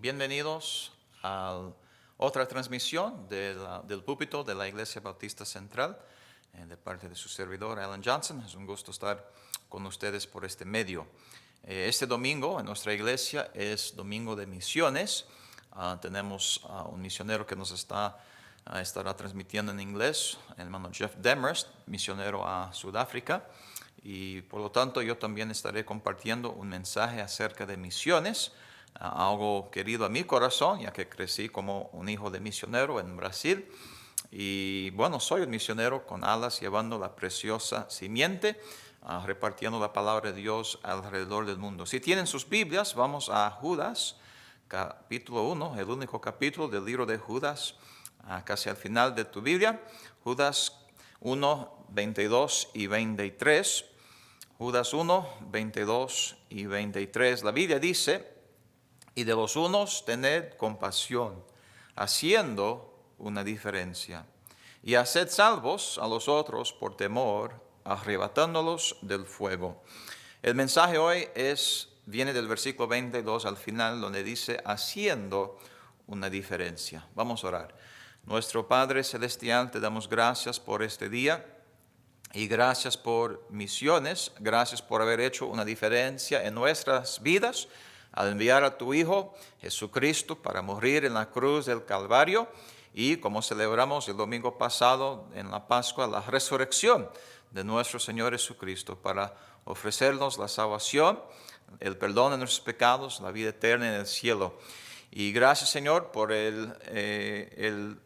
Bienvenidos a otra transmisión del púlpito de la Iglesia Bautista Central de parte de su servidor Alan Johnson. Es un gusto estar con ustedes por este medio. Este domingo en nuestra iglesia es domingo de misiones. Tenemos un misionero que nos estará transmitiendo en inglés, el hermano Jeff Demers, misionero a Sudáfrica. Y por lo tanto yo también estaré compartiendo un mensaje acerca de misiones, algo querido a mi corazón, ya que crecí como un hijo de misionero en Brasil. Y bueno, soy un misionero con alas llevando la preciosa simiente, repartiendo la palabra de Dios alrededor del mundo. Si tienen sus Biblias, vamos a Judas, capítulo 1, el único capítulo del libro de Judas, casi al final de tu Biblia. Judas 1, 22 y 23. Judas 1, 22 y 23. La Biblia dice: y de los unos tened compasión, haciendo una diferencia, y haced salvos a los otros por temor, arrebatándolos del fuego. El mensaje hoy viene del versículo 22 al final, donde dice: haciendo una diferencia. Vamos a orar. Nuestro Padre Celestial, te damos gracias por este día y gracias por misiones, gracias por haber hecho una diferencia en nuestras vidas al enviar a tu Hijo Jesucristo para morir en la cruz del Calvario, y como celebramos el domingo pasado en la Pascua, la resurrección de nuestro Señor Jesucristo para ofrecernos la salvación, el perdón de nuestros pecados, la vida eterna en el cielo. Y gracias, Señor, por el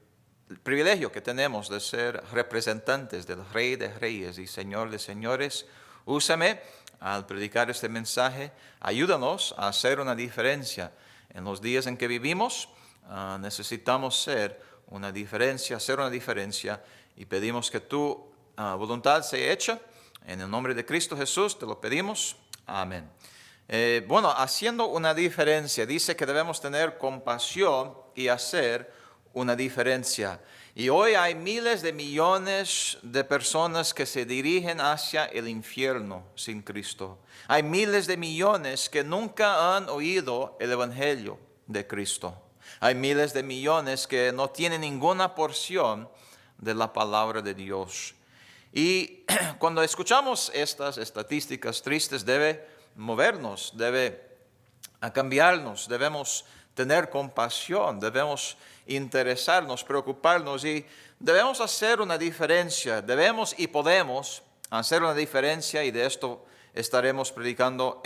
privilegio que tenemos de ser representantes del Rey de Reyes y Señor de Señores. Úsame al predicar este mensaje. Ayúdanos a hacer una diferencia. En los días en que vivimos, necesitamos hacer una diferencia, y pedimos que tu voluntad sea hecha. En el nombre de Cristo Jesús te lo pedimos. Amén. Haciendo una diferencia, dice que debemos tener compasión y hacer una diferencia. Y hoy hay miles de millones de personas que se dirigen hacia el infierno sin Cristo. Hay miles de millones que nunca han oído el Evangelio de Cristo. Hay miles de millones que no tienen ninguna porción de la palabra de Dios. Y cuando escuchamos estas estadísticas tristes, debe movernos, debe cambiarnos, debemos tener compasión, debemos interesarnos, preocuparnos, y debemos hacer una diferencia. Debemos y podemos hacer una diferencia, y de esto estaremos predicando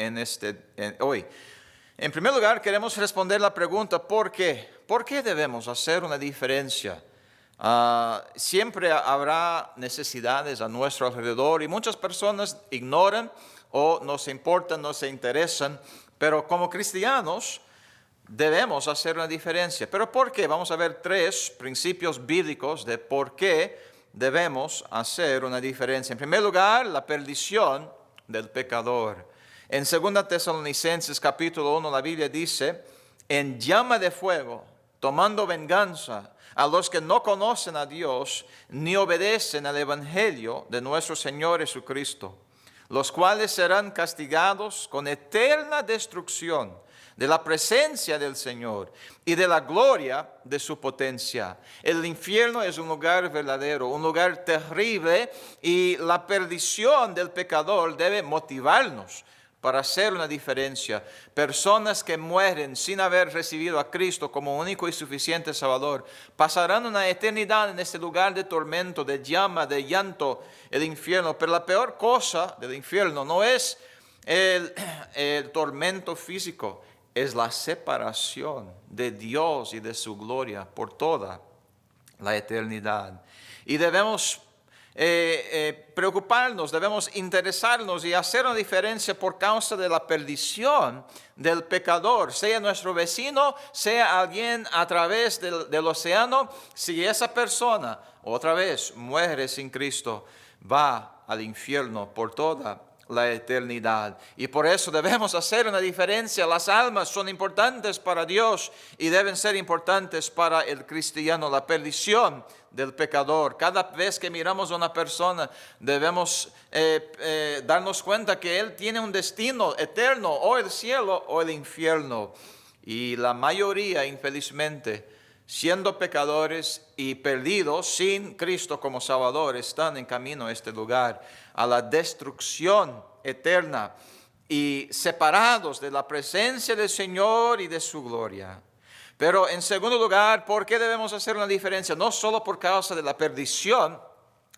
hoy. En primer lugar, queremos responder la pregunta: ¿por qué? ¿Por qué debemos hacer una diferencia? Siempre habrá necesidades a nuestro alrededor y muchas personas ignoran o no se importan, no se interesan, pero como cristianos debemos hacer una diferencia. ¿Pero por qué? Vamos a ver 3 principios bíblicos de por qué debemos hacer una diferencia. En primer lugar, la perdición del pecador. En 2 Tesalonicenses capítulo 1 la Biblia dice: en llama de fuego, tomando venganza a los que no conocen a Dios ni obedecen al Evangelio de nuestro Señor Jesucristo, los cuales serán castigados con eterna destrucción de la presencia del Señor y de la gloria de su potencia. El infierno es un lugar verdadero, un lugar terrible, y la perdición del pecador debe motivarnos para hacer una diferencia. Personas que mueren sin haber recibido a Cristo como único y suficiente Salvador pasarán una eternidad en este lugar de tormento, de llama, de llanto, el infierno. Pero la peor cosa del infierno no es el tormento físico, es la separación de Dios y de su gloria por toda la eternidad. Y debemos preocuparnos, debemos interesarnos y hacer una diferencia por causa de la perdición del pecador, sea nuestro vecino, sea alguien a través del océano. Si esa persona otra vez muere sin Cristo, va al infierno por toda la eternidad. Y por eso debemos hacer una diferencia. Las almas son importantes para Dios y deben ser importantes para el cristiano. La perdición del pecador. Cada vez que miramos a una persona debemos darnos cuenta que él tiene un destino eterno, o el cielo o el infierno. Y la mayoría, infelizmente, siendo pecadores y perdidos sin Cristo como Salvador, están en camino a este lugar, a la destrucción eterna y separados de la presencia del Señor y de su gloria. Pero en segundo lugar, ¿por qué debemos hacer una diferencia? No solo por causa de la perdición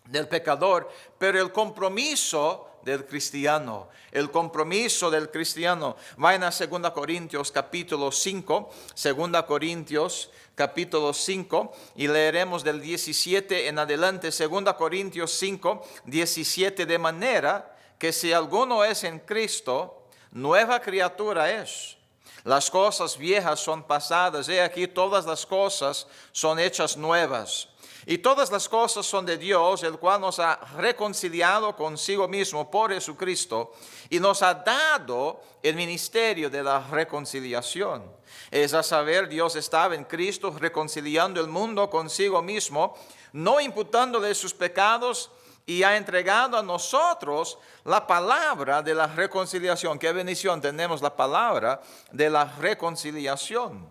del pecador, pero el compromiso del cristiano. El compromiso del cristiano. Vayan a 2 Corintios capítulo 5, 2 Corintios capítulo 5, y leeremos del 17 en adelante. 2 Corintios 5, 17, de manera que si alguno es en Cristo, nueva criatura es. Las cosas viejas son pasadas, he aquí todas las cosas son hechas nuevas. Y todas las cosas son de Dios, el cual nos ha reconciliado consigo mismo por Jesucristo y nos ha dado el ministerio de la reconciliación. Es a saber, Dios estaba en Cristo reconciliando el mundo consigo mismo, no imputándole sus pecados, y ha entregado a nosotros la palabra de la reconciliación. Qué bendición, tenemos la palabra de la reconciliación.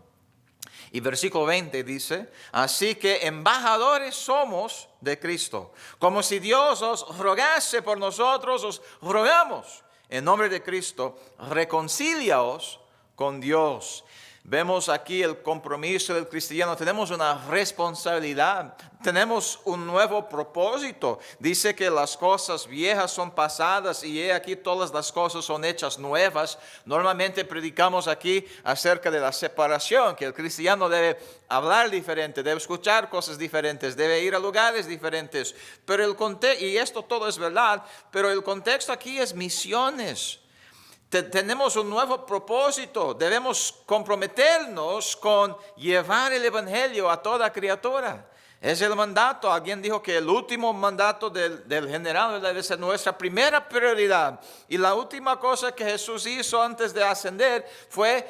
Y versículo 20 dice, así que embajadores somos de Cristo. Como si Dios os rogase por nosotros, os rogamos en nombre de Cristo, reconcíliaos con Dios. Vemos aquí el compromiso del cristiano. Tenemos una responsabilidad. Tenemos un nuevo propósito. Dice que las cosas viejas son pasadas y he aquí todas las cosas son hechas nuevas. Normalmente predicamos aquí acerca de la separación, que el cristiano debe hablar diferente, debe escuchar cosas diferentes, debe ir a lugares diferentes. Pero el contexto, y esto todo es verdad, pero el contexto aquí es misiones. Tenemos un nuevo propósito, debemos comprometernos con llevar el evangelio a toda criatura. Es el mandato. Alguien dijo que el último mandato del general debe ser nuestra primera prioridad. Y la última cosa que Jesús hizo antes de ascender fue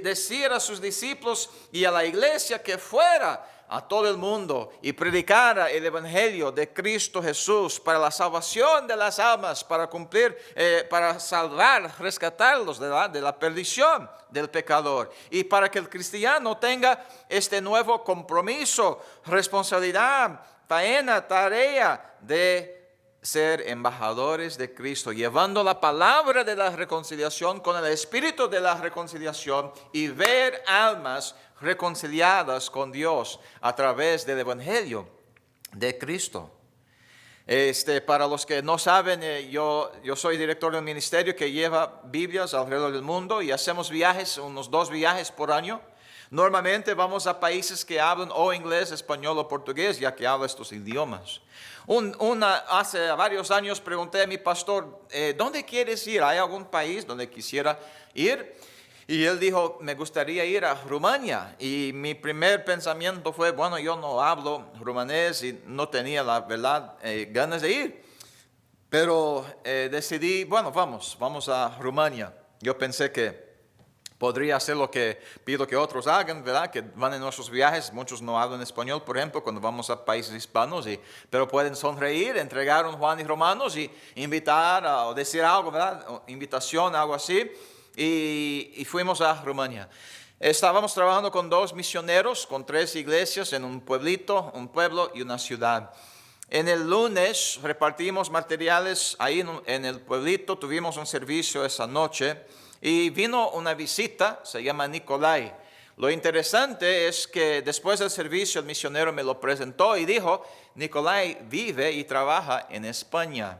decir a sus discípulos y a la iglesia que fuera a todo el mundo y predicara el evangelio de Cristo Jesús para la salvación de las almas, para cumplir, para salvar, rescatarlos de la perdición del pecador, y para que el cristiano tenga este nuevo compromiso, responsabilidad, faena, tarea de ser embajadores de Cristo, llevando la palabra de la reconciliación con el espíritu de la reconciliación y ver almas reconciliadas con Dios a través del evangelio de Cristo. Para los que no saben, yo soy director de un ministerio que lleva Biblias alrededor del mundo y hacemos viajes, unos 2 viajes por año. Normalmente vamos a países que hablan o inglés, español o portugués, ya que hablo estos idiomas. Hace varios años pregunté a mi pastor, ¿dónde quieres ir? ¿Hay algún país donde quisiera ir? Y él dijo, me gustaría ir a Rumania. Y mi primer pensamiento fue, bueno, yo no hablo rumanés y no tenía la verdad ganas de ir. Pero decidí, bueno, vamos a Rumania. Yo pensé que podría hacer lo que pido que otros hagan, ¿verdad? Que van en nuestros viajes, muchos no hablan español, por ejemplo, cuando vamos a países hispanos, pero pueden sonreír, entregar un Juan y Romanos y invitar o decir algo, ¿verdad? O invitación, algo así. Y fuimos a Rumania. Estábamos trabajando con 2 misioneros, con 3 iglesias en un pueblito, un pueblo y una ciudad. En el lunes repartimos materiales ahí en el pueblito, tuvimos un servicio esa noche y vino una visita, se llama Nicolai. Lo interesante es que después del servicio el misionero me lo presentó y dijo, Nicolai vive y trabaja en España.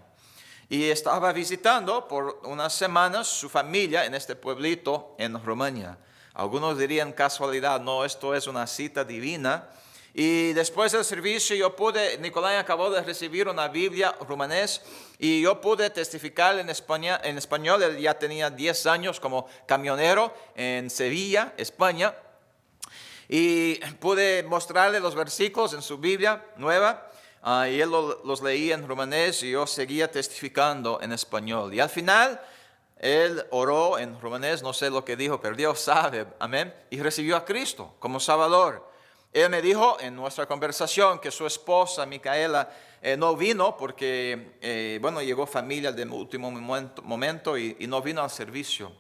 Y estaba visitando por unas semanas su familia en este pueblito en Rumania. Algunos dirían casualidad, no, esto es una cita divina. Y después del servicio Nicolai acabó de recibir una Biblia rumanés y yo pude testificar en español. Él ya tenía 10 años como camionero en Sevilla, España. Y pude mostrarle los versículos en su Biblia nueva. Y él los leía en rumanés y yo seguía testificando en español. Y al final, él oró en rumanés, no sé lo que dijo, pero Dios sabe, amén. Y recibió a Cristo como Salvador. Él me dijo en nuestra conversación que su esposa, Micaela, no vino porque, llegó familia de último momento y no vino al servicio.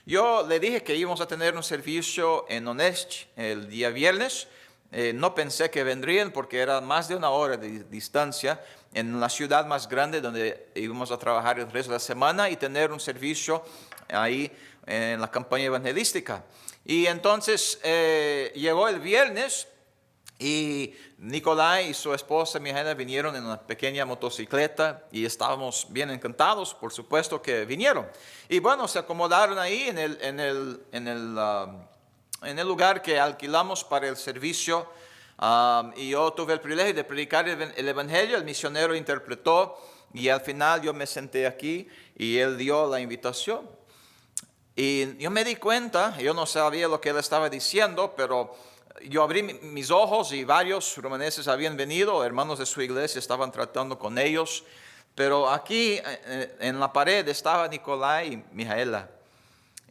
Yo le dije que íbamos a tener un servicio en Onech el día viernes. No pensé que vendrían porque era más de 1 hora de distancia en la ciudad más grande donde íbamos a trabajar el resto de la semana y tener un servicio ahí en la campaña evangelística. Y entonces llegó el viernes y Nicolai y su esposa Mijaela vinieron en una pequeña motocicleta y estábamos bien encantados, por supuesto que vinieron. Y bueno, se acomodaron ahí en el lugar que alquilamos para el servicio. Y yo tuve el privilegio de predicar el Evangelio. El misionero interpretó y al final yo me senté aquí y él dio la invitación. Y yo me di cuenta, yo no sabía lo que él estaba diciendo, pero yo abrí mis ojos y varios romaneses habían venido, hermanos de su iglesia estaban tratando con ellos. Pero aquí en la pared estaba Nicolai y Mijaela.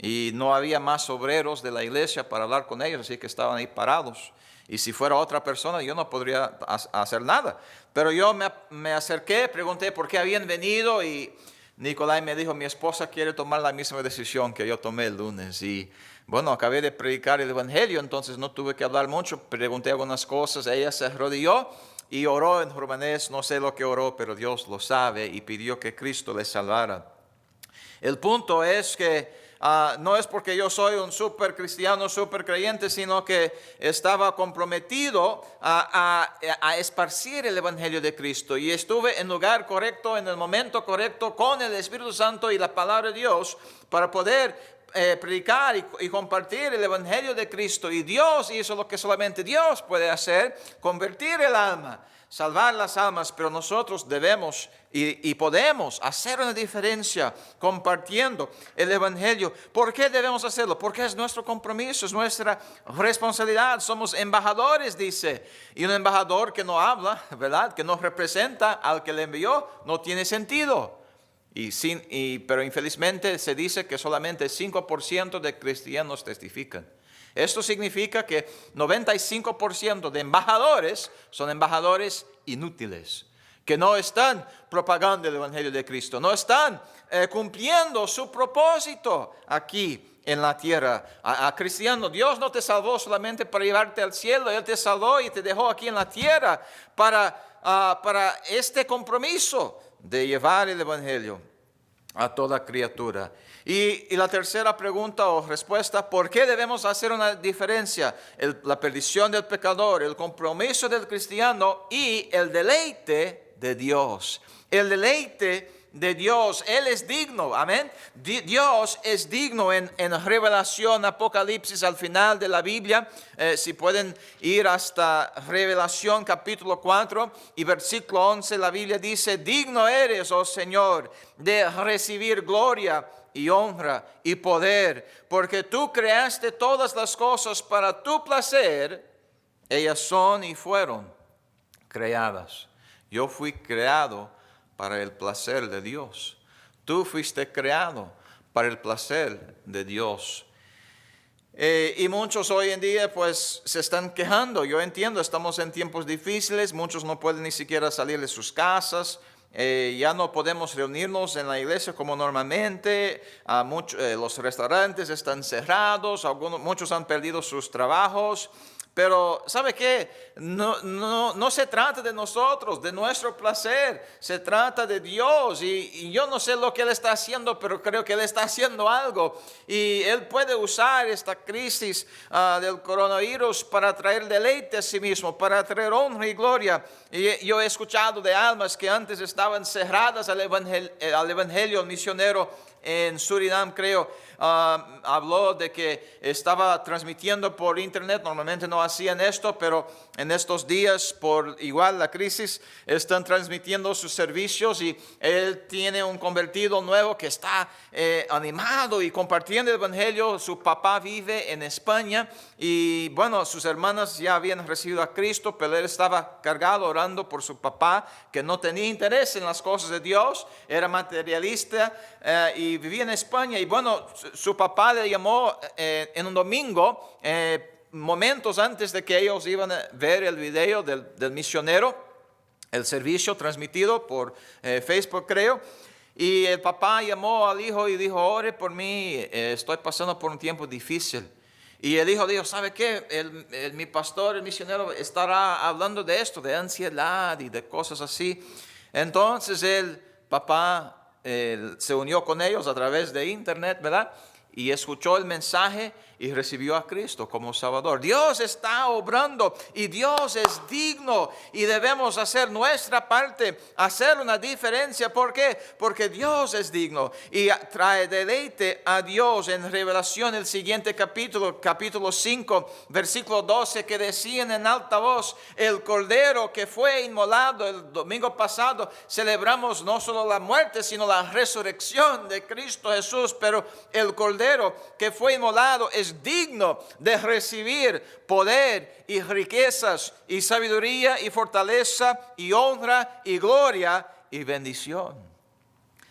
Y no había más obreros de la iglesia para hablar con ellos, así que estaban ahí parados. Y si fuera otra persona, yo no podría hacer nada. Pero yo me acerqué, pregunté por qué habían venido y Nicolai me dijo, mi esposa quiere tomar la misma decisión que yo tomé el lunes. Y bueno, acabé de predicar el Evangelio, entonces no tuve que hablar mucho. Pregunté algunas cosas, ella se arrodilló y oró en romanés. No sé lo que oró, pero Dios lo sabe y pidió que Cristo le salvara. El punto es que no es porque yo soy un súper cristiano, súper creyente, sino que estaba comprometido a esparcir el Evangelio de Cristo. Y estuve en el lugar correcto, en el momento correcto, con el Espíritu Santo y la palabra de Dios para poder predicar y compartir el Evangelio de Cristo. Y Dios hizo lo que solamente Dios puede hacer, convertir el alma, salvar las almas, pero nosotros debemos y podemos hacer una diferencia compartiendo el Evangelio. ¿Por qué debemos hacerlo? Porque es nuestro compromiso, es nuestra responsabilidad. Somos embajadores, dice. Y un embajador que no habla, ¿verdad?, que no representa al que le envió, no tiene sentido. Pero infelizmente se dice que solamente el 5% de cristianos testifican. Esto significa que 95% de embajadores son embajadores inútiles, que no están propagando el Evangelio de Cristo, no están cumpliendo su propósito aquí en la tierra. A cristiano, Dios no te salvó solamente para llevarte al cielo, Él te salvó y te dejó aquí en la tierra para este compromiso de llevar el Evangelio a toda criatura. Y la tercera pregunta o respuesta, ¿por qué debemos hacer una diferencia? La perdición del pecador, el compromiso del cristiano y el deleite de Dios. El deleite de Dios, Él es digno, amén. Dios es digno en Revelación, Apocalipsis, al final de la Biblia. Si pueden ir hasta Revelación capítulo 4 y versículo 11, la Biblia dice, digno eres, oh Señor, de recibir gloria y honra y poder, porque tú creaste todas las cosas para tu placer, ellas son y fueron creadas. Yo fui creado para el placer de Dios. Tú fuiste creado para el placer de Dios. Y muchos hoy en día pues se están quejando. Yo entiendo, estamos en tiempos difíciles, muchos no pueden ni siquiera salir de sus casas. Ya no podemos reunirnos en la iglesia como normalmente. Los restaurantes están cerrados, muchos han perdido sus trabajos. Pero ¿sabe qué? No se trata de nosotros, de nuestro placer, se trata de Dios. Y yo no sé lo que Él está haciendo, pero creo que Él está haciendo algo. Y Él puede usar esta crisis del coronavirus para traer deleite a sí mismo, para traer honra y gloria. Y yo he escuchado de almas que antes estaban cerradas al evangelio, al misionero en Surinam, creo, habló de que estaba transmitiendo por internet. Normalmente no hacían esto, pero en estos días, por igual la crisis, están transmitiendo sus servicios y él tiene un convertido nuevo que está animado y compartiendo el evangelio. Su papá vive en España y bueno, sus hermanas ya habían recibido a Cristo, pero él estaba cargado orando por su papá, que no tenía interés en las cosas de Dios, era materialista y vivía en España. Y bueno, su papá le llamó en un domingo, momentos antes de que ellos iban a ver el video del misionero, el servicio transmitido por Facebook, creo. Y el papá llamó al hijo y dijo, ore por mí, estoy pasando por un tiempo difícil. Y el hijo dijo, ¿sabe qué? Mi pastor, el misionero, estará hablando de esto, de ansiedad y de cosas así. Entonces el papá se unió con ellos a través de internet, ¿verdad? Y escuchó el mensaje y recibió a Cristo como Salvador. Dios está obrando y Dios es digno y debemos hacer nuestra parte, hacer una diferencia. ¿Por qué? Porque Dios es digno y trae deleite a Dios. En Revelación, el siguiente capítulo 5, versículo 12, que decían en alta voz, el Cordero que fue inmolado el domingo pasado, celebramos no solo la muerte, sino la resurrección de Cristo Jesús, pero el Cordero que fue inmolado es digno de recibir poder y riquezas y sabiduría y fortaleza y honra y gloria y bendición.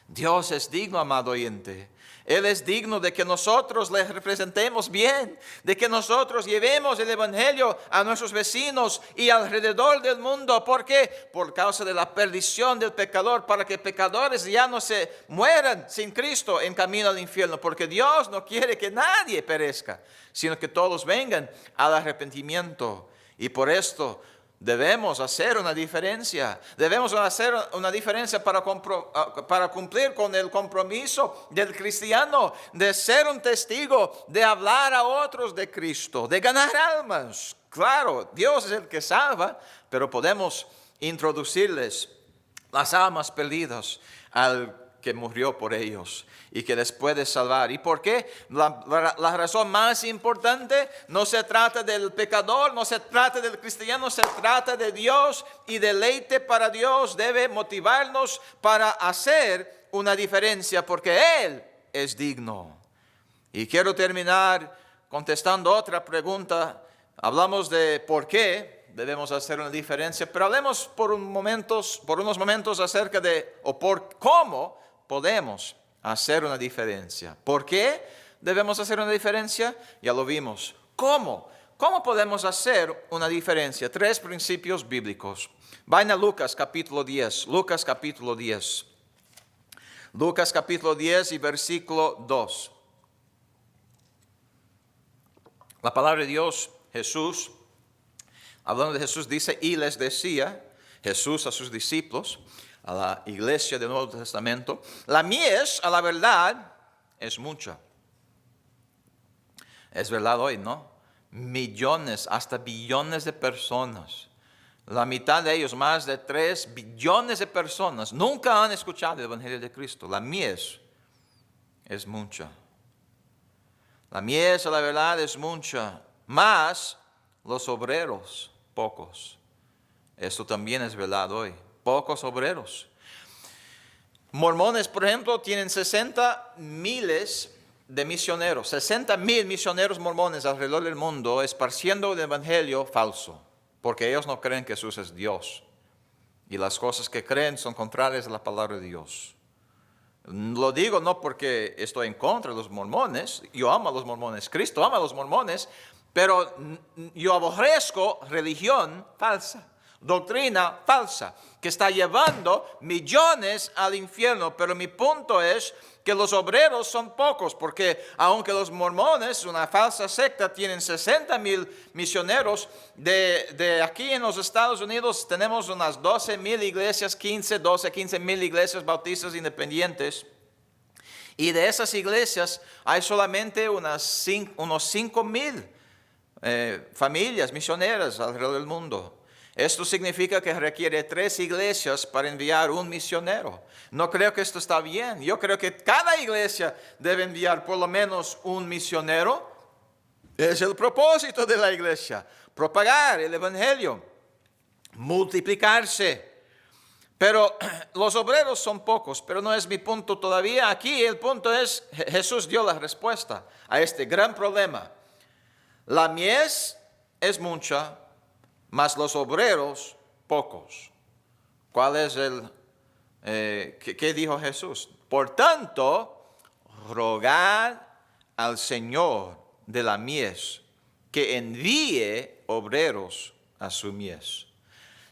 Dios es digno, amado oyente. Él es digno de que nosotros le representemos bien, de que nosotros llevemos el evangelio a nuestros vecinos y alrededor del mundo. ¿Por qué? Por causa de la perdición del pecador, para que pecadores ya no se mueran sin Cristo en camino al infierno, porque Dios no quiere que nadie perezca, sino que todos vengan al arrepentimiento. Y por esto debemos hacer una diferencia. Debemos hacer una diferencia para cumplir con el compromiso del cristiano de ser un testigo, de hablar a otros de Cristo, de ganar almas. Claro, Dios es el que salva, pero podemos introducirles las almas perdidas al que murió por ellos y que les puede salvar. ¿Y por qué? La razón más importante, no se trata del pecador, no se trata del cristiano, se trata de Dios, y deleite para Dios debe motivarnos para hacer una diferencia, porque Él es digno. Y quiero terminar contestando otra pregunta. Hablamos de por qué debemos hacer una diferencia, pero hablemos por unos momentos acerca de por cómo podemos hacer una diferencia. ¿Por qué debemos hacer una diferencia? Ya lo vimos. ¿Cómo? ¿Cómo podemos hacer una diferencia? 3 principios bíblicos. Vayan a Lucas capítulo 10. Lucas capítulo 10. Lucas capítulo 10 y versículo 2. La palabra de Dios, Jesús, hablando de Jesús, dice, y les decía Jesús a sus discípulos, a la iglesia del Nuevo Testamento, la mies, a la verdad, es mucha. Es verdad hoy, ¿no? Millones, hasta billones de personas. La mitad de ellos, más de 3 billones de personas, nunca han escuchado el Evangelio de Cristo. La mies es mucha. La mies, a la verdad, es mucha. Más los obreros, pocos. Esto también es verdad hoy. Pocos obreros. Mormones, por ejemplo, tienen 60,000 de misioneros, 60,000 misioneros mormones alrededor del mundo esparciendo el evangelio falso, porque ellos no creen que Jesús es Dios. Y las cosas que creen son contrarias a la palabra de Dios. Lo digo no porque estoy en contra de los mormones, yo amo a los mormones, Cristo ama a los mormones, pero yo aborrezco religión falsa. Doctrina falsa que está llevando millones al infierno. Pero mi punto es que los obreros son pocos, porque aunque los mormones, una falsa secta, tienen 60,000 misioneros, de aquí en los Estados Unidos tenemos unas 12,000 iglesias, 15,000 iglesias bautistas independientes. Y de esas iglesias hay solamente unos 5,000 familias misioneras alrededor del mundo. Esto significa que requiere 3 iglesias para enviar un misionero. No creo que esto está bien. Yo creo que cada iglesia debe enviar por lo menos un misionero. Es el propósito de la iglesia: propagar el evangelio, multiplicarse. Pero los obreros son pocos, pero no es mi punto todavía. Aquí el punto es, Jesús dio la respuesta a este gran problema. La mies es mucha, mas los obreros pocos. ¿Cuál es qué dijo Jesús? Por tanto, rogad al Señor de la mies que envíe obreros a su mies.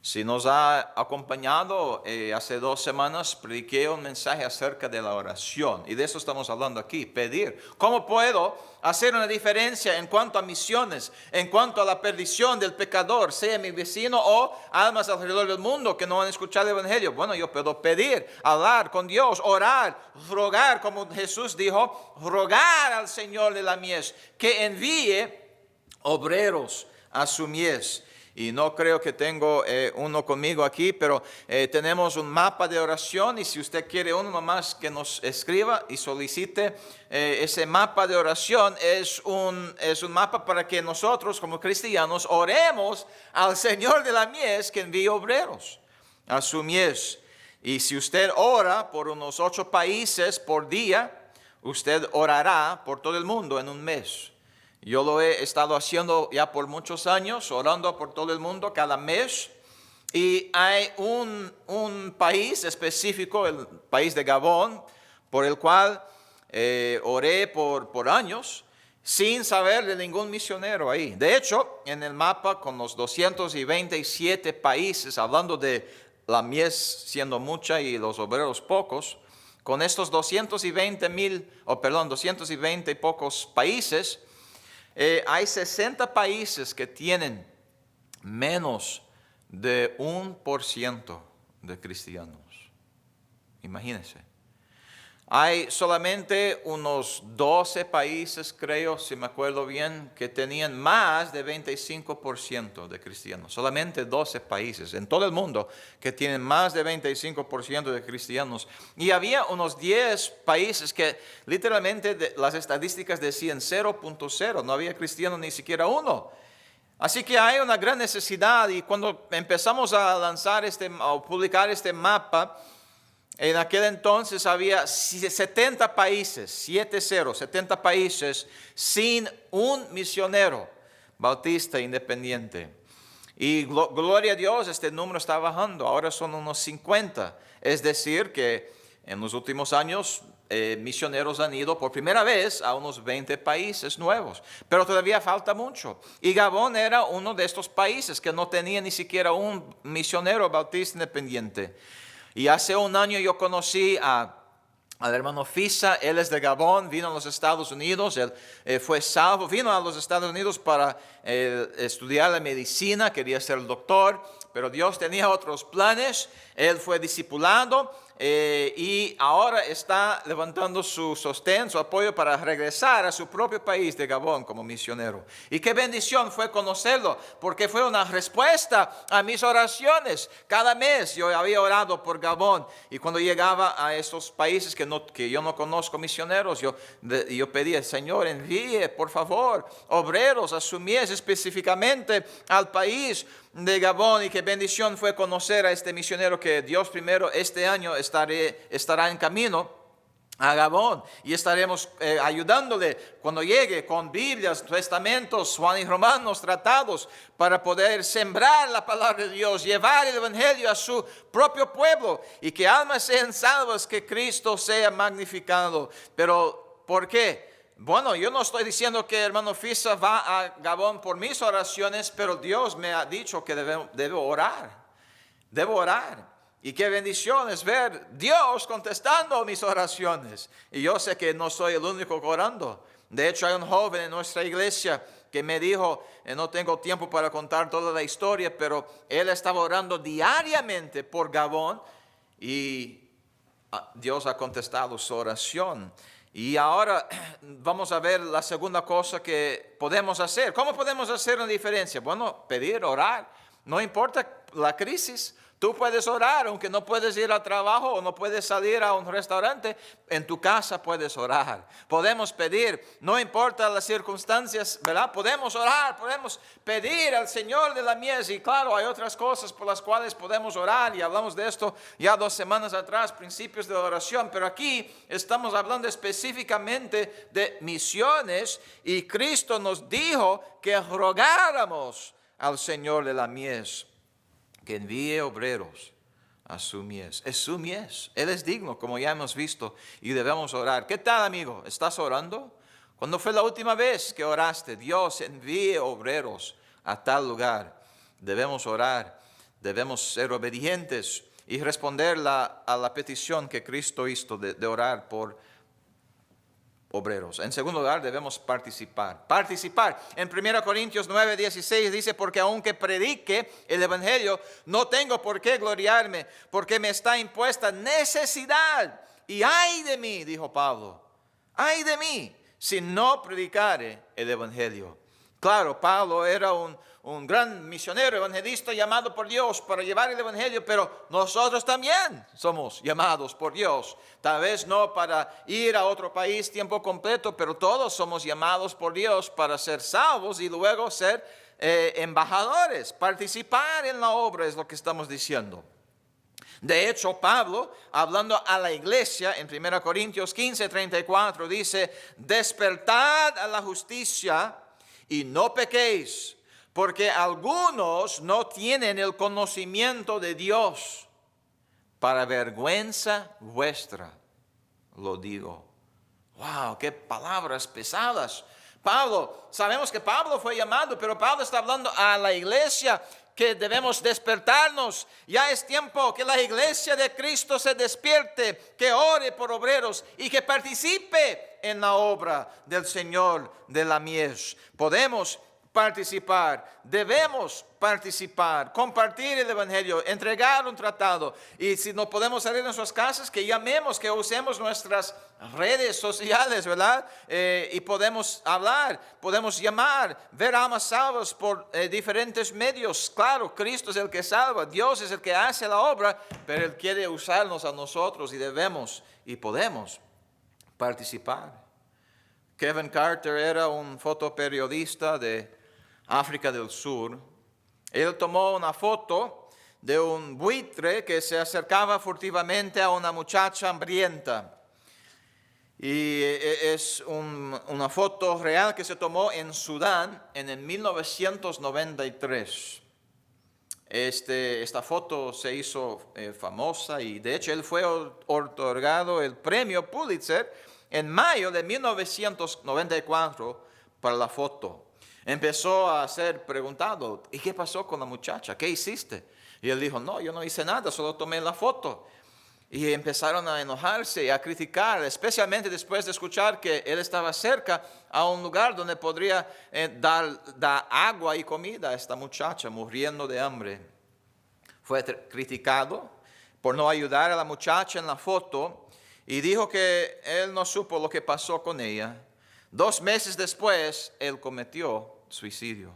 Si nos ha acompañado, hace 2 semanas prediqué un mensaje acerca de la oración. Y de eso estamos hablando aquí, pedir. ¿Cómo puedo hacer una diferencia en cuanto a misiones, en cuanto a la perdición del pecador, sea mi vecino o almas alrededor del mundo que no han escuchado el Evangelio? Bueno, yo puedo pedir, hablar con Dios, orar, rogar, como Jesús dijo, rogar al Señor de la mies que envíe obreros a su mies. Y no creo que tengo uno conmigo aquí, pero tenemos un mapa de oración, y si usted quiere uno más que nos escriba y solicite ese mapa de oración. Es un mapa para que nosotros como cristianos oremos al Señor de la mies que envíe obreros a su mies. Y si usted ora por unos 8 países por día, usted orará por todo el mundo en un mes. Yo lo he estado haciendo ya por muchos años, orando por todo el mundo cada mes. Y hay un país específico, el país de Gabón, por el cual oré por años sin saber de ningún misionero ahí. De hecho, en el mapa con los 227 países, hablando de la mies siendo mucha y los obreros pocos, con estos 220 y pocos países, hay 60 países que tienen menos de 1% de cristianos. Imagínense. Hay solamente unos 12 países, creo, si me acuerdo bien, que tenían más de 25% de cristianos. Solamente 12 países en todo el mundo que tienen más de 25% de cristianos. Y había unos 10 países que literalmente las estadísticas decían 0.0, no había cristiano ni siquiera uno. Así que hay una gran necesidad, y cuando empezamos a lanzar a publicar este mapa, en aquel entonces había 70 países, 70 países sin un misionero bautista independiente. Y gloria a Dios, este número está bajando, ahora son unos 50. Es decir que en los últimos años misioneros han ido por primera vez a unos 20 países nuevos. Pero todavía falta mucho. Y Gabón era uno de estos países que no tenía ni siquiera un misionero bautista independiente. Y hace un año yo conocí al hermano Fisa. Él es de Gabón, vino a los Estados Unidos, él fue salvo, vino a los Estados Unidos para estudiar la medicina, quería ser doctor, pero Dios tenía otros planes. Él fue discipulado y ahora está levantando su sostén, su apoyo para regresar a su propio país de Gabón como misionero. Y qué bendición fue conocerlo, porque fue una respuesta a mis oraciones. Cada mes yo había orado por Gabón, y cuando llegaba a estos países que yo no conozco misioneros, yo pedía: Señor, envíe por favor obreros a su mies, específicamente al país de Gabón. Y qué bendición fue conocer a este misionero que Dios primero este año estará en camino a Gabón, y estaremos ayudándole cuando llegue con Biblias, testamentos, Juan y Romanos, tratados, para poder sembrar la palabra de Dios, llevar el Evangelio a su propio pueblo, y que almas sean salvas, que Cristo sea magnificado. Pero ¿por qué? Bueno, yo no estoy diciendo que hermano Fisa va a Gabón por mis oraciones, pero Dios me ha dicho que debo orar. Debo orar. Y qué bendición es ver Dios contestando mis oraciones. Y yo sé que no soy el único orando. De hecho, hay un joven en nuestra iglesia que me dijo, no tengo tiempo para contar toda la historia, pero él estaba orando diariamente por Gabón, y Dios ha contestado su oración. Y ahora vamos a ver la segunda cosa que podemos hacer. ¿Cómo podemos hacer una diferencia? Bueno, pedir, orar. No importa la crisis, tú puedes orar, aunque no puedes ir al trabajo o no puedes salir a un restaurante, en tu casa puedes orar. Podemos pedir, no importa las circunstancias, ¿verdad? Podemos orar, podemos pedir al Señor de la mies. Y claro, hay otras cosas por las cuales podemos orar, y hablamos de esto ya 2 semanas atrás, principios de la oración. Pero aquí estamos hablando específicamente de misiones, y Cristo nos dijo que rogáramos al Señor de la mies que envíe obreros a su mies. Es su mies. Él es digno, como ya hemos visto, y debemos orar. ¿Qué tal, amigo? ¿Estás orando? ¿Cuándo fue la última vez que oraste? Dios, envíe obreros a tal lugar. Debemos orar. debemos ser obedientes y responder a la petición que Cristo hizo de orar por obreros. En segundo lugar, debemos participar. Participar. En 1 Corintios 9:16 dice, porque aunque predique el evangelio, no tengo por qué gloriarme, porque me está impuesta necesidad. Y ay de mí, dijo Pablo, ay de mí, si no predicare el evangelio. Claro, Pablo era un gran misionero, evangelista llamado por Dios para llevar el evangelio, pero nosotros también somos llamados por Dios. Tal vez no para ir a otro país tiempo completo, pero todos somos llamados por Dios para ser salvos y luego ser embajadores. Participar en la obra es lo que estamos diciendo. De hecho, Pablo, hablando a la iglesia en 1 Corintios 15:34, dice, despertad a la justicia y no pequéis, porque algunos no tienen el conocimiento de Dios. Para vergüenza vuestra, lo digo. ¡Wow! ¡Qué palabras pesadas! Pablo, sabemos que Pablo fue llamado, pero Pablo está hablando a la iglesia que debemos despertarnos. Ya es tiempo que la iglesia de Cristo se despierte, que ore por obreros y que participe en la obra del Señor de la mies. Podemos participar, debemos participar, compartir el evangelio, entregar un tratado. Y si no podemos salir de nuestras casas, que llamemos, que usemos nuestras redes sociales, ¿verdad? Y podemos hablar, podemos llamar, ver almas salvas por diferentes medios. Claro, Cristo es el que salva, Dios es el que hace la obra, pero Él quiere usarnos a nosotros y debemos y podemos participar. Kevin Carter era un fotoperiodista de África del Sur. Él tomó una foto de un buitre que se acercaba furtivamente a una muchacha hambrienta. Y es una foto real que se tomó en Sudán en el 1993. Esta foto se hizo famosa y de hecho él fue otorgado el premio Pulitzer en mayo de 1994 para la foto. Empezó a ser preguntado, ¿y qué pasó con la muchacha? ¿Qué hiciste? Y él dijo, no, yo no hice nada, solo tomé la foto. Y empezaron a enojarse y a criticar, especialmente después de escuchar que él estaba cerca a un lugar donde podría dar agua y comida a esta muchacha muriendo de hambre. Fue criticado por no ayudar a la muchacha en la foto y dijo que él no supo lo que pasó con ella. 2 meses después, él cometió suicidio.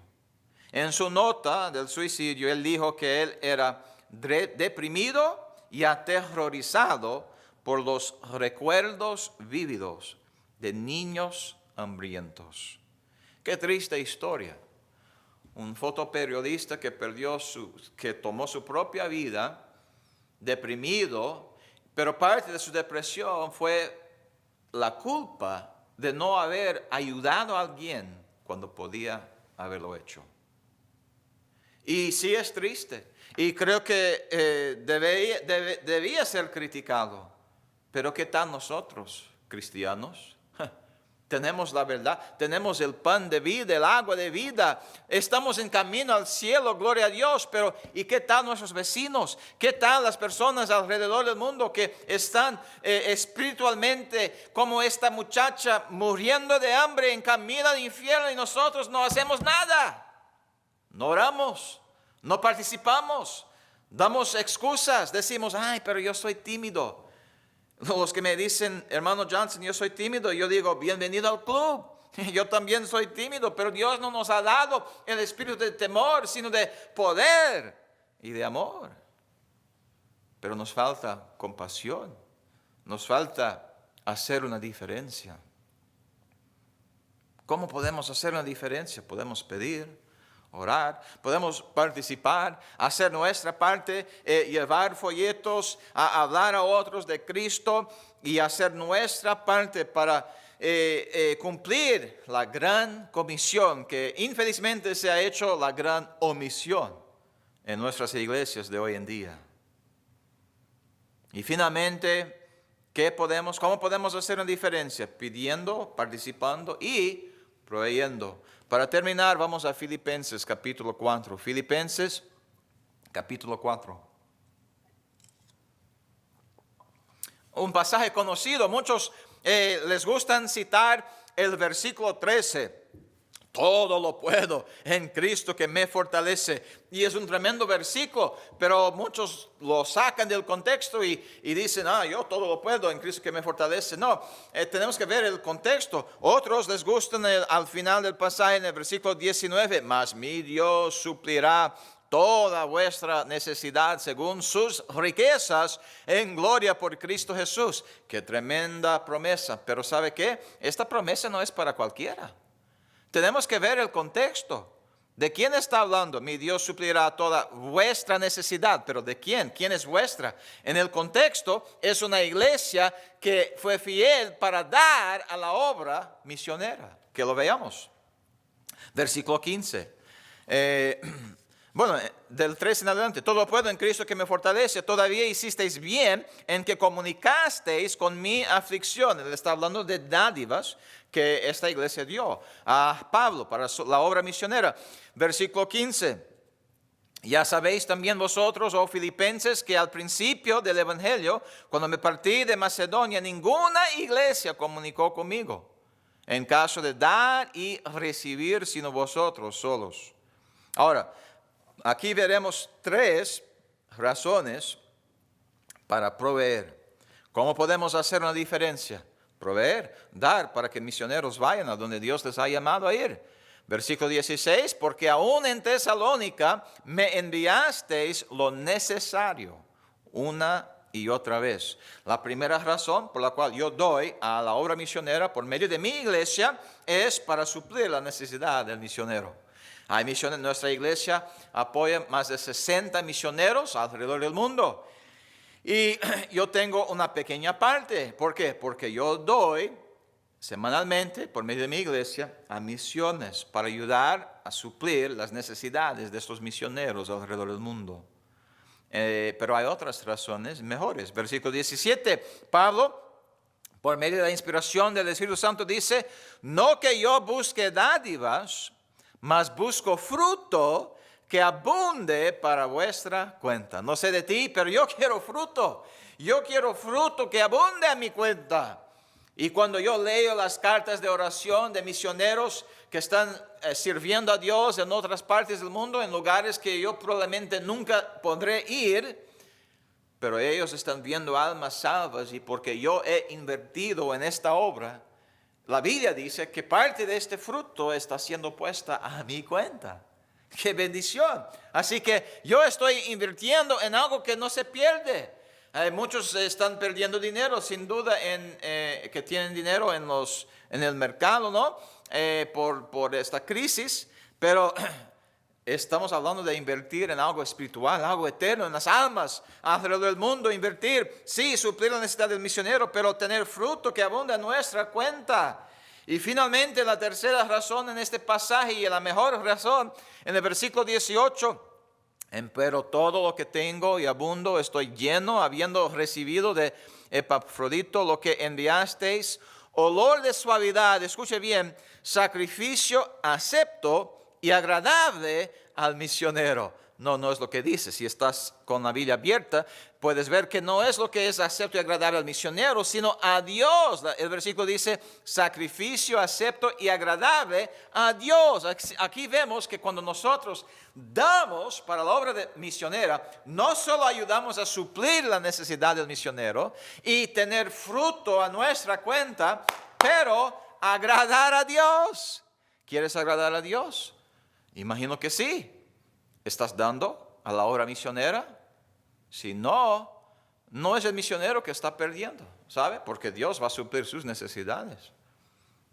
En su nota del suicidio, él dijo que él era deprimido y aterrorizado por los recuerdos vívidos de niños hambrientos. Qué triste historia. Un fotoperiodista que tomó su propia vida, deprimido, pero parte de su depresión fue la culpa de no haber ayudado a alguien cuando podía haberlo hecho. Y sí es triste. Y creo que debía ser criticado. Pero ¿qué tal nosotros, cristianos? Tenemos la verdad, tenemos el pan de vida, el agua de vida. Estamos en camino al cielo, gloria a Dios. Pero ¿y qué tal nuestros vecinos? ¿Qué tal las personas alrededor del mundo que están espiritualmente como esta muchacha muriendo de hambre en camino al infierno y nosotros no hacemos nada? No oramos, no participamos, damos excusas, decimos, ay, pero yo soy tímido. Los que me dicen, hermano Johnson, yo soy tímido, yo digo, bienvenido al club. Yo también soy tímido, pero Dios no nos ha dado el espíritu de temor, sino de poder y de amor. Pero nos falta compasión, nos falta hacer una diferencia. ¿Cómo podemos hacer una diferencia? Podemos pedir, orar, podemos participar, hacer nuestra parte, llevar folletos, a hablar a otros de Cristo y hacer nuestra parte para cumplir la gran comisión que infelizmente se ha hecho la gran omisión en nuestras iglesias de hoy en día. Y finalmente, ¿cómo podemos hacer una diferencia? Pidiendo, participando y proveyendo. Para terminar, vamos a Filipenses capítulo 4. Filipenses capítulo 4. Un pasaje conocido, muchos les gustan citar el versículo 13. Todo lo puedo en Cristo que me fortalece. Y es un tremendo versículo, pero muchos lo sacan del contexto y dicen, yo todo lo puedo en Cristo que me fortalece. No, tenemos que ver el contexto. Otros les gustan al final del pasaje en el versículo 19, mas mi Dios suplirá toda vuestra necesidad según sus riquezas en gloria por Cristo Jesús. Qué tremenda promesa. Pero ¿sabe qué? Esta promesa no es para cualquiera. Tenemos que ver el contexto. ¿De quién está hablando? Mi Dios suplirá toda vuestra necesidad. ¿Pero de quién? ¿Quién es vuestra? En el contexto es una iglesia que fue fiel para dar a la obra misionera. Que lo veamos. Versículo 15. Bueno, del 13 en adelante, todo lo puedo en Cristo que me fortalece. Todavía hicisteis bien en que comunicasteis con mi aflicción. Él está hablando de dádivas que esta iglesia dio a Pablo para la obra misionera. Versículo 15. Ya sabéis también vosotros, oh filipenses, que al principio del evangelio, cuando me partí de Macedonia, ninguna iglesia comunicó conmigo en caso de dar y recibir, sino vosotros solos. Ahora, aquí veremos 3 razones para proveer. ¿Cómo podemos hacer una diferencia? Proveer, dar para que misioneros vayan a donde Dios les ha llamado a ir. Versículo 16, porque aún en Tesalónica me enviasteis lo necesario una y otra vez. La primera razón por la cual yo doy a la obra misionera por medio de mi iglesia es para suplir la necesidad del misionero. Hay misiones, nuestra iglesia apoya más de 60 misioneros alrededor del mundo. Y yo tengo una pequeña parte. ¿Por qué? Porque yo doy semanalmente por medio de mi iglesia a misiones para ayudar a suplir las necesidades de estos misioneros alrededor del mundo. Pero hay otras razones mejores. Versículo 17, Pablo, por medio de la inspiración del Espíritu Santo, dice, no que yo busque dádivas, mas busco fruto que abunde para vuestra cuenta. No sé de ti, pero yo quiero fruto. Yo quiero fruto que abunde a mi cuenta. Y cuando yo leo las cartas de oración de misioneros que están sirviendo a Dios en otras partes del mundo, en lugares que yo probablemente nunca podré ir, pero ellos están viendo almas salvas, y porque yo he invertido en esta obra, la Biblia dice que parte de este fruto está siendo puesta a mi cuenta. ¡Qué bendición! Así que yo estoy invirtiendo en algo que no se pierde. Muchos están perdiendo dinero, sin duda, que tienen dinero en el mercado, ¿no? Por esta crisis, pero estamos hablando de invertir en algo espiritual, algo eterno, en las almas alrededor del mundo. Invertir, sí, suplir la necesidad del misionero, pero tener fruto que abunda en nuestra cuenta. Y finalmente la tercera razón en este pasaje, y la mejor razón, en el versículo 18, pero todo lo que tengo y abundo, estoy lleno, habiendo recibido de Epafrodito lo que enviasteis, olor de suavidad, escuche bien, sacrificio acepto y agradable al misionero. No es lo que dice. Si estás con la Biblia abierta, puedes ver que no es lo que es acepto y agradable al misionero, sino a Dios. El versículo dice, sacrificio acepto y agradable a Dios. Aquí vemos que cuando nosotros damos para la obra misionera, no solo ayudamos a suplir la necesidad del misionero y tener fruto a nuestra cuenta, pero agradar a Dios. ¿Quieres agradar a Dios? Imagino que sí. ¿Estás dando a la obra misionera? Si no, no es el misionero que está perdiendo, ¿sabe? Porque Dios va a suplir sus necesidades.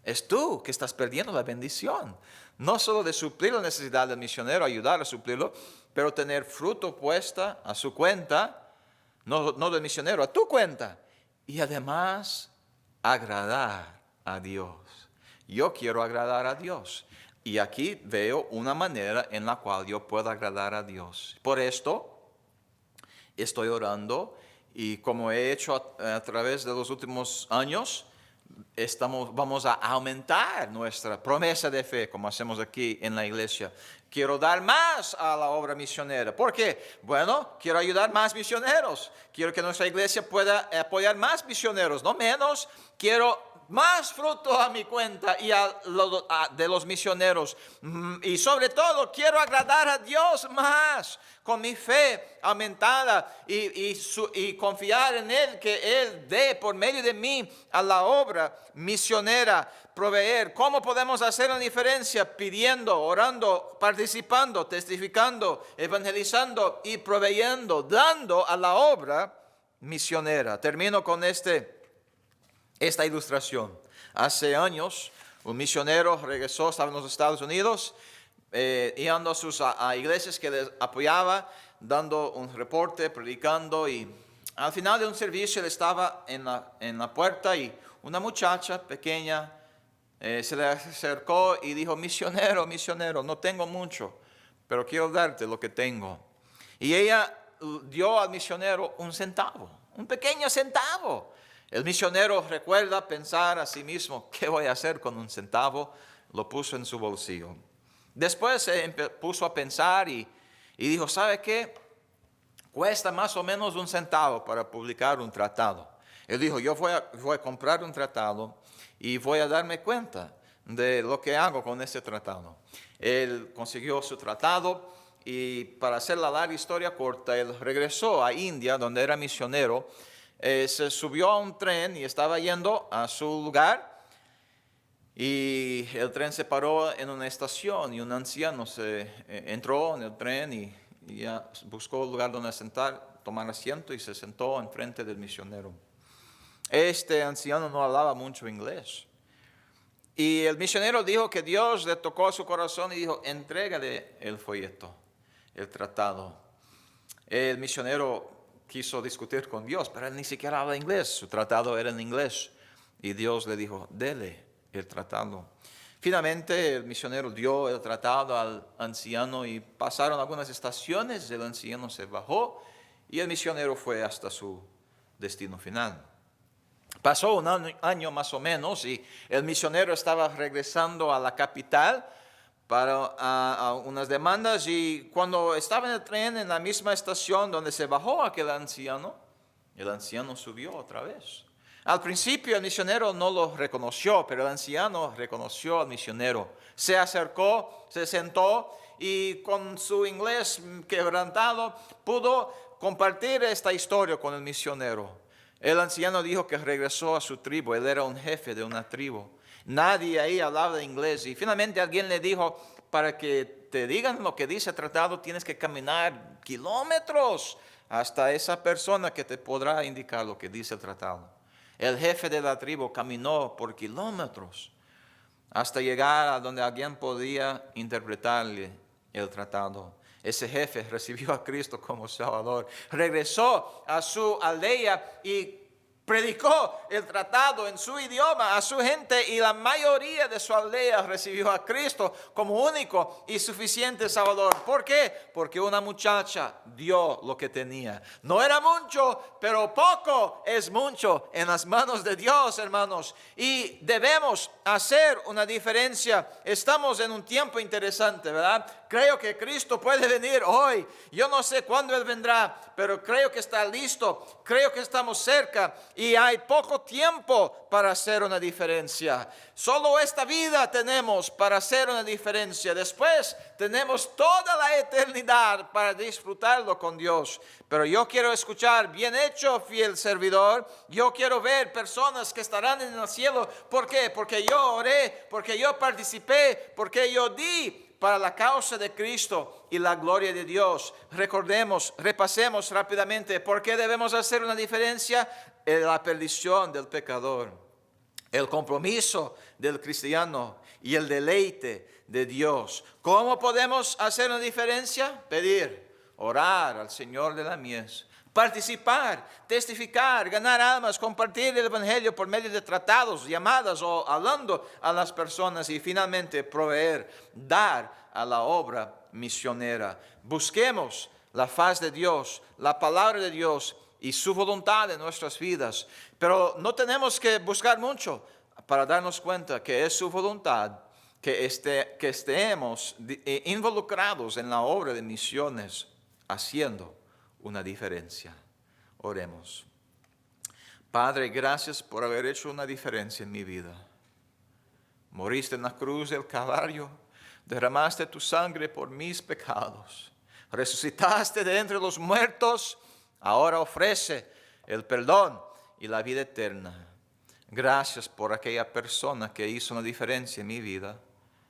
Es tú que estás perdiendo la bendición. No solo de suplir la necesidad del misionero, ayudar a suplirlo, pero tener fruto puesta a su cuenta, no del misionero, a tu cuenta. Y además, agradar a Dios. Yo quiero agradar a Dios. Y aquí veo una manera en la cual yo puedo agradar a Dios. Por esto estoy orando, y como he hecho a través de los últimos años, vamos a aumentar nuestra promesa de fe, como hacemos aquí en la iglesia. quiero dar más a la obra misionera. ¿Por qué? Bueno, quiero ayudar más misioneros. Quiero que nuestra iglesia pueda apoyar más misioneros, no menos. Quiero más fruto a mi cuenta y de los misioneros. Y sobre todo, quiero agradar a Dios más con mi fe aumentada y confiar en Él, que Él dé por medio de mí a la obra misionera, proveer. ¿Cómo podemos hacer una diferencia? Pidiendo, orando, participando, testificando, evangelizando y proveyendo, dando a la obra misionera. Termino con esta ilustración. Hace años, un misionero regresó, estaba en los Estados Unidos, yendo a iglesias que les apoyaba, dando un reporte, predicando, y al final de un servicio él estaba en la puerta y una muchacha pequeña se le acercó y dijo: misionero, no tengo mucho, pero quiero darte lo que tengo. Y ella dio al misionero un centavo, un pequeño centavo. El misionero recuerda pensar a sí mismo: ¿qué voy a hacer con un centavo? Lo puso en su bolsillo. Después se puso a pensar y dijo: ¿sabe qué? Cuesta más o menos un centavo para publicar un tratado. Él dijo: yo voy a comprar un tratado y voy a darme cuenta de lo que hago con ese tratado. Él consiguió su tratado y, para hacer la larga historia corta, él regresó a India, donde era misionero. Se subió a un tren y estaba yendo a su lugar, y el tren se paró en una estación y un anciano entró en el tren y ya buscó un lugar donde tomar asiento, y se sentó enfrente del misionero. Este anciano no hablaba mucho inglés, y el misionero dijo que Dios le tocó su corazón y dijo: entrégale el folleto, el tratado. El misionero quiso discutir con Dios, pero él ni siquiera habla inglés. Su tratado era en inglés. Y Dios le dijo: dele el tratado. Finalmente el misionero dio el tratado al anciano y pasaron algunas estaciones. El anciano se bajó y el misionero fue hasta su destino final. Pasó un año más o menos y el misionero estaba regresando a la capital para a unas demandas, y cuando estaba en el tren, en la misma estación donde se bajó aquel anciano, el anciano subió otra vez. Al principio el misionero no lo reconoció, pero el anciano reconoció al misionero. Se acercó, se sentó y con su inglés quebrantado pudo compartir esta historia con el misionero. El anciano dijo que regresó a su tribu. Él era un jefe de una tribu. Nadie ahí hablaba inglés, y finalmente alguien le dijo: para que te digan lo que dice el tratado, tienes que caminar kilómetros hasta esa persona que te podrá indicar lo que dice el tratado. El jefe de la tribu caminó por kilómetros hasta llegar a donde alguien podía interpretarle el tratado. Ese jefe recibió a Cristo como Salvador, regresó a su aldea y predicó el tratado en su idioma a su gente, y la mayoría de su aldea recibió a Cristo como único y suficiente Salvador. ¿Por qué? Porque una muchacha dio lo que tenía. No era mucho, pero poco es mucho en las manos de Dios, hermanos. Y debemos hacer una diferencia. Estamos en un tiempo interesante, ¿verdad? Creo que Cristo puede venir hoy. Yo no sé cuándo Él vendrá, pero creo que está listo. Creo que estamos cerca y hay poco tiempo para hacer una diferencia. Solo esta vida tenemos para hacer una diferencia. Después tenemos toda la eternidad para disfrutarlo con Dios. Pero yo quiero escuchar: bien hecho, fiel servidor. Yo quiero ver personas que estarán en el cielo. ¿Por qué? Porque yo oré, porque yo participé, porque yo di para la causa de Cristo y la gloria de Dios. Repasemos rápidamente por qué debemos hacer una diferencia. La perdición del pecador, el compromiso del cristiano y el deleite de Dios. ¿Cómo podemos hacer una diferencia? Pedir, orar al Señor de la mies, participar, testificar, ganar almas, compartir el evangelio por medio de tratados, llamadas o hablando a las personas, y finalmente proveer, dar a la obra misionera. Busquemos la faz de Dios, la palabra de Dios y su voluntad en nuestras vidas, pero no tenemos que buscar mucho para darnos cuenta que es su voluntad que estemos involucrados en la obra de misiones, haciendo una diferencia. Oremos. Padre, gracias por haber hecho una diferencia en mi vida. Moriste en la cruz del Calvario, derramaste tu sangre por mis pecados, resucitaste de entre los muertos, ahora ofrece el perdón y la vida eterna. Gracias por aquella persona que hizo una diferencia en mi vida.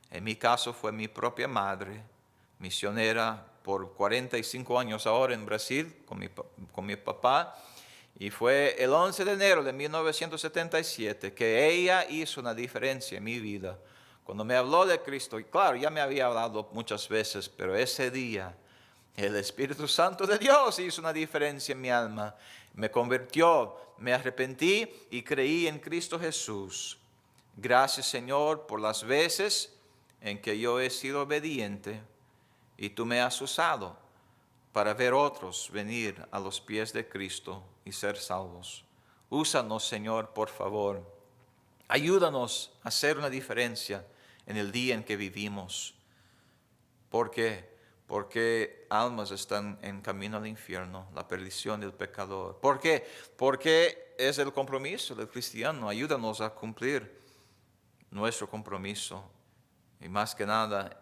En mi caso fue mi propia madre, misionera por 45 años ahora en Brasil con mi papá. Y fue el 11 de enero de 1977 que ella hizo una diferencia en mi vida. Cuando me habló de Cristo, y claro, ya me había hablado muchas veces, pero ese día el Espíritu Santo de Dios hizo una diferencia en mi alma. Me convirtió, me arrepentí y creí en Cristo Jesús. Gracias, Señor, por las veces en que yo he sido obediente y tú me has usado para ver otros venir a los pies de Cristo y ser salvos. Úsanos, Señor, por favor. Ayúdanos a hacer una diferencia en el día en que vivimos. ¿Por qué? Porque almas están en camino al infierno, la perdición del pecador. ¿Por qué? Porque es el compromiso del cristiano. Ayúdanos a cumplir nuestro compromiso. Y más que nada,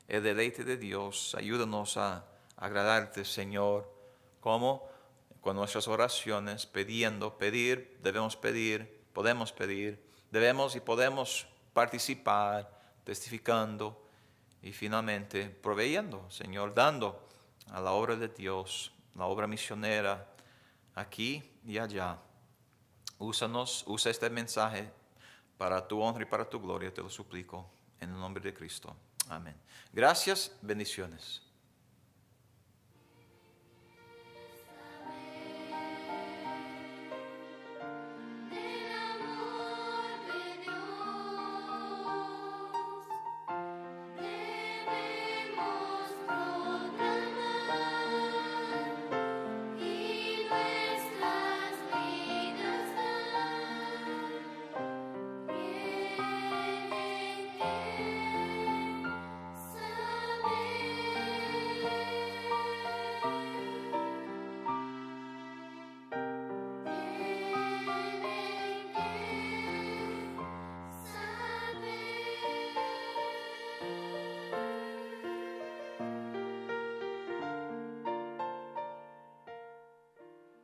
el deleite de Dios. Ayúdanos a agradarte, Señor. ¿Cómo? Con nuestras oraciones, podemos pedir, debemos y podemos participar, testificando y finalmente proveyendo, Señor, dando a la obra de Dios, la obra misionera aquí y allá. Usa este mensaje para tu honra y para tu gloria, te lo suplico, en el nombre de Cristo. Amén. Gracias, bendiciones.